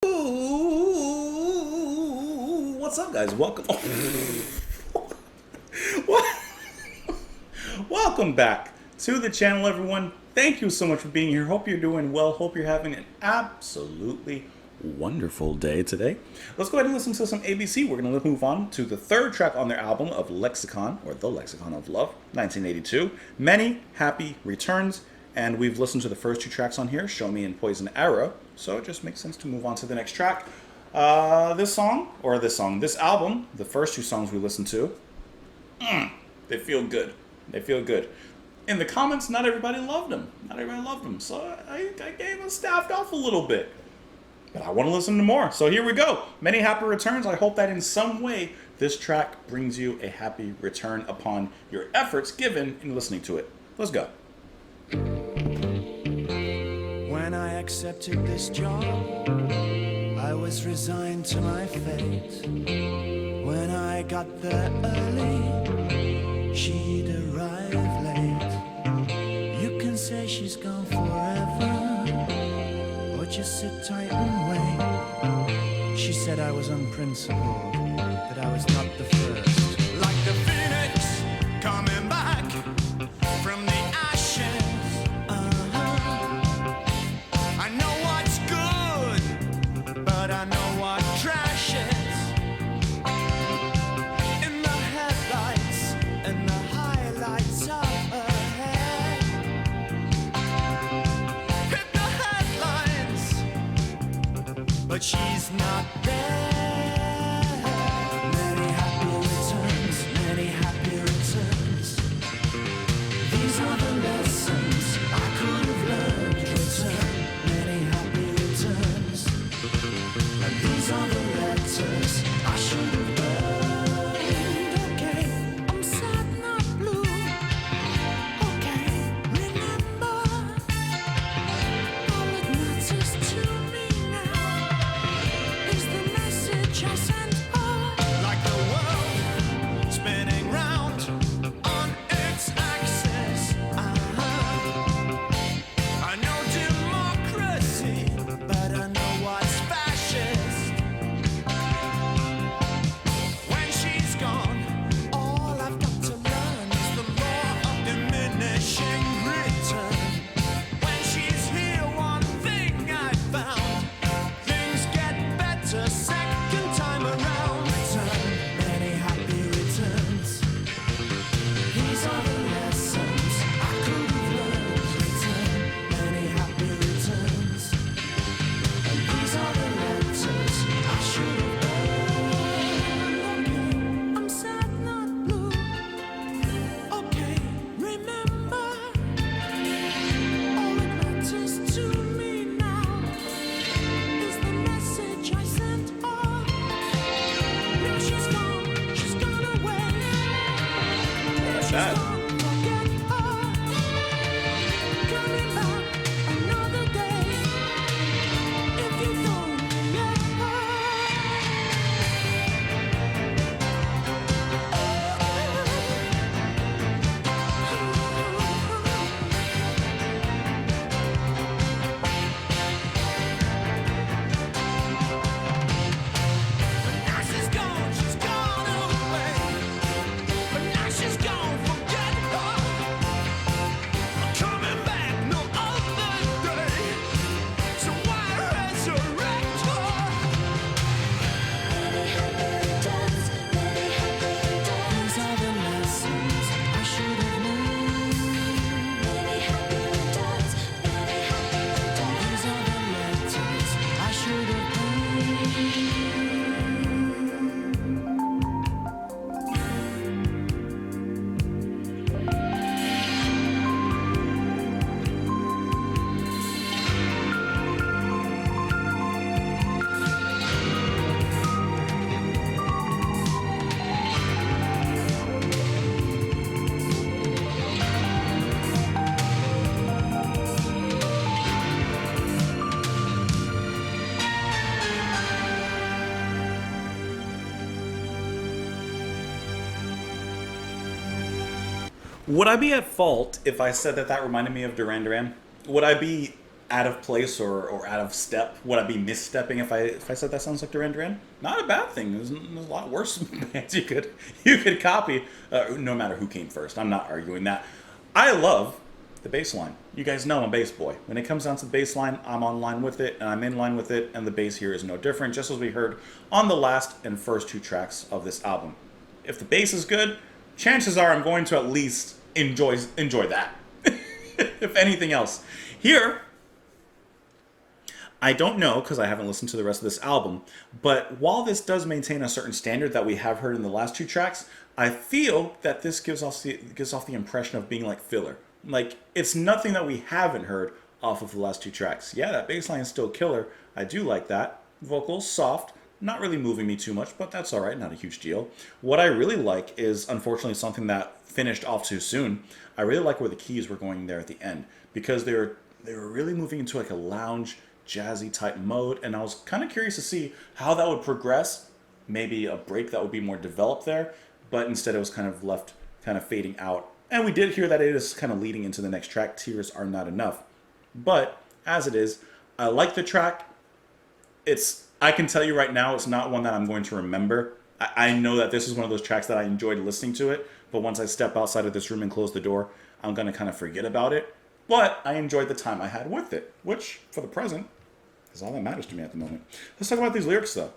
Ooh, what's up, guys? Welcome. Welcome back to the channel, everyone. Thank you so much for being here. Hope you're doing well. Hope you're having an absolutely wonderful day today. Let's go ahead and listen to some ABC. We're going to move on to the third track on their album of Lexicon, or The Lexicon of Love, 1982. Many Happy Returns. And we've listened to the first two tracks on here, Show Me and Poison Arrow. So it just makes sense to move on to the next track. This album, the first two songs we listened to, they feel good. They feel good. In the comments, not everybody loved them. So I gave them staffed off a little bit. But I want to listen to more. So here we go. Many Happy Returns. I hope that in some way this track brings you a happy return upon your efforts given in listening to it. Let's go. When I accepted this job, I was resigned to my fate. When I got there early, she'd arrive late. You can say she's gone forever, or just sit tight and wait. She said I was unprincipled, that I was not the first. Like the phoenix coming back from the ashes. I know what's good, but I know what trash is. In the headlights and the highlights of her head. Hit the headlines, but she's not there. Many happy returns, many happy returns. These are the lessons I could have learned. Return, many happy returns. And these are the letters I should have burned. Okay, I'm sad, not blue. Okay, remember, all that matters to me now is the message Would I be at fault if I said that that reminded me of Duran Duran? Would I be out of place or out of step? Would I be misstepping if I said that sounds like Duran Duran? Not a bad thing. There's a lot worse bands you could copy, no matter who came first. I'm not arguing that. I love the bass line. You guys know I'm a bass boy. When it comes down to the bass line, I'm on line with it, and I'm in line with it, and the bass here is no different, just as we heard on the last and first two tracks of this album. If the bass is good, chances are I'm going to at least enjoy that. If anything else. Here, I don't know because I haven't listened to the rest of this album, but while this does maintain a certain standard that we have heard in the last two tracks, I feel that this gives off the impression of being like filler. Like, it's nothing that we haven't heard off of the last two tracks. Yeah, that bass line is still killer. I do like that. Vocals, soft, not really moving me too much, but that's alright, not a huge deal. What I really like is, unfortunately, something that finished off too soon. I really like where the keys were going there at the end, because they were really moving into like a lounge, jazzy type mode, and I was kind of curious to see how that would progress. Maybe a break that would be more developed there, but instead it was kind of left kind of fading out. And we did hear that it is kind of leading into the next track, Tears Are Not Enough. But as it is, I like the track. I can tell you right now, it's not one that I'm going to remember. I know that this is one of those tracks that I enjoyed listening to it, but once I step outside of this room and close the door, I'm going to kind of forget about it. But I enjoyed the time I had with it, which, for the present, is all that matters to me at the moment. Let's talk about these lyrics, though.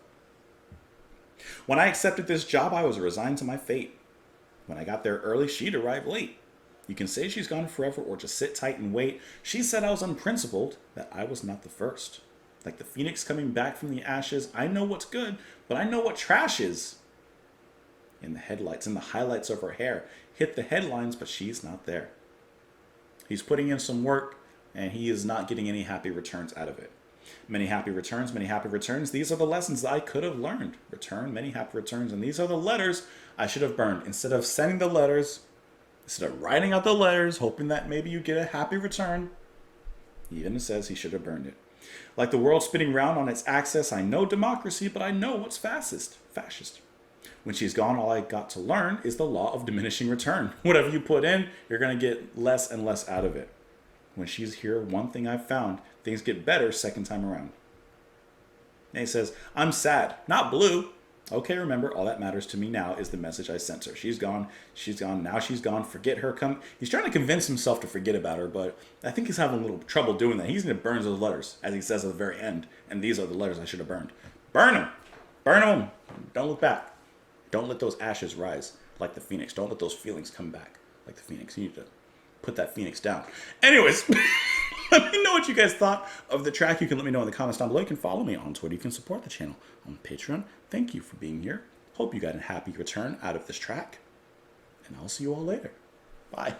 When I accepted this job, I was resigned to my fate. When I got there early, she'd arrive late. You can say she's gone forever or just sit tight and wait. She said I was unprincipled, that I was not the first. Like the phoenix coming back from the ashes, I know what's good, but I know what trash is. In the headlights, in the highlights of her hair, hit the headlines, but she's not there. He's putting in some work, and he is not getting any happy returns out of it. Many happy returns, many happy returns. These are the lessons I could have learned. Return, many happy returns. And these are the letters I should have burned. Instead of sending the letters, instead of writing out the letters, hoping that maybe you get a happy return, he even says he should have burned it. Like the world spinning round on its axis, I know democracy, but I know what's fascist. When she's gone, all I got to learn is the law of diminishing return. Whatever you put in, you're going to get less and less out of it. When she's here, one thing I've found, things get better second time around. And he says, I'm sad, not blue. Okay, remember, all that matters to me now is the message I sent her. She's gone, now she's gone, forget her. He's trying to convince himself to forget about her, but I think he's having a little trouble doing that. He's going to burn those letters, as he says at the very end, and these are the letters I should have burned. Burn them! Burn them! Don't look back. Don't let those ashes rise like the phoenix. Don't let those feelings come back like the phoenix. You need to put that phoenix down. Anyways, let me know what you guys thought of the track. You can let me know in the comments down below. You can follow me on Twitter. You can support the channel on Patreon. Thank you for being here. Hope you got a happy return out of this track. And I'll see you all later. Bye.